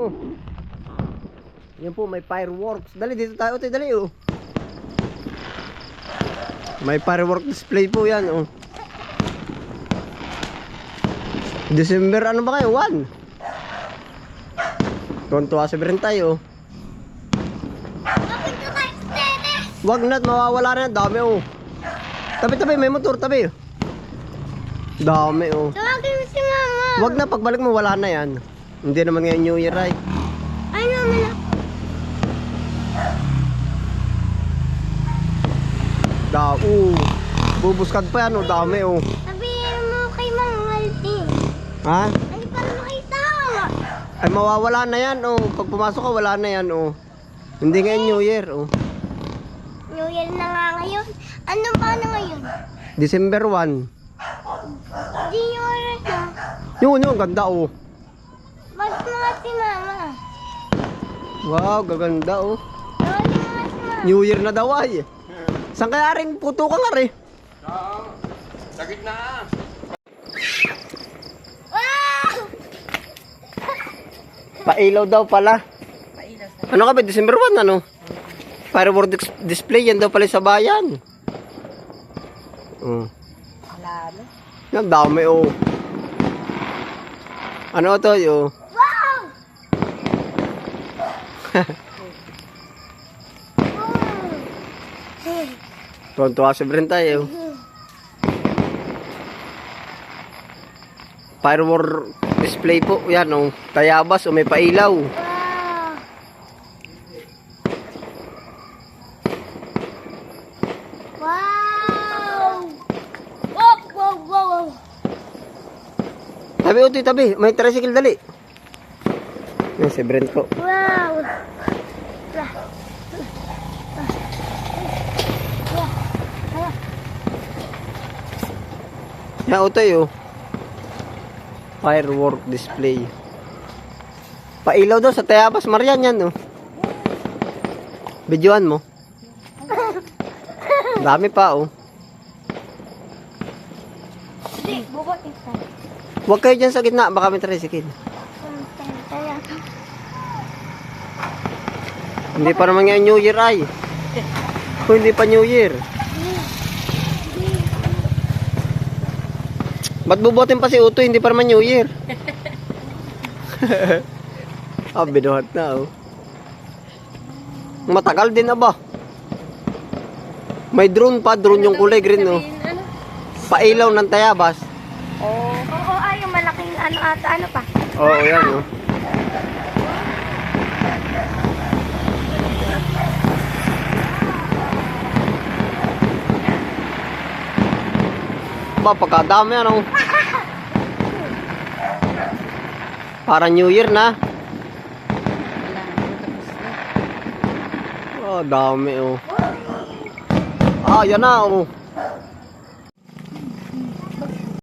oh. Yan po, may fireworks. Dali, dito tayo, Utoy, dali oh. May firework display po yan oh. December ano ba kayo? 1. Tuntua sa rin tayo. Wag na't mawawala na. Dami oh. Tabi-tabi, may motor, tabi. Dami oh. Tawagin mo si mama. Wag na, pagbalik mo wala na yan. Hindi naman ngayon New Year ay. Ay naman na. Bubuskad pa yan oh. Dami oh. Sabihin mo kay Mang Malti. Ha? Ay, para makita. Ay mawawala na yan oh. Pag pumasok ka wala na yan oh. Hindi ngayon New Year oh. New Year na nga ngayon. Anong pa na ngayon? December 1. Di New Year na. Yun, ganda oh. Mas mga si mama. Wow, gaganda oh. Tawagin mo nga si mama. New Year na daw ay. Saan kaya rin puto ka nga rin? Sa gitna. Wow! Pailaw daw pala. Ano ka ba? December 1 ano? Firework display yan daw pala sa bayan. Lalo. Yan dami oh. Ano to yo? Wow! Tuntua sa rin tayo. Firework display po. Yan oh. Tayabas o may pailaw. Wow! Wow! Wow! Wow! Wow! Tabi Utoy, tabi. May tricycle dali. Yan si Brent ko. Wow! Yan Utoy oh. Firework display. Pailaw daw sa Tayabas Marian yan oh. Videoan mo. Dami pa oh. Hindi, bukot ito. Huwag kayo dyan sa gitna, baka may tricycle. Hindi pa naman ngayon New Year ay. Kung hindi pa New Year. Ba't bubutin pa si Utoy, hindi pa naman New Year. Binuhat na oh. Matagal din na ba? May drone pa, drone yung kulay green oh. Pailaw ng Tayabas. Oo, ay, yung malaking ano ata, ano pa? Oo, yan oh. Ba, pagkadami ano. Para New Year na. Oh, dami oh. Yan na oh.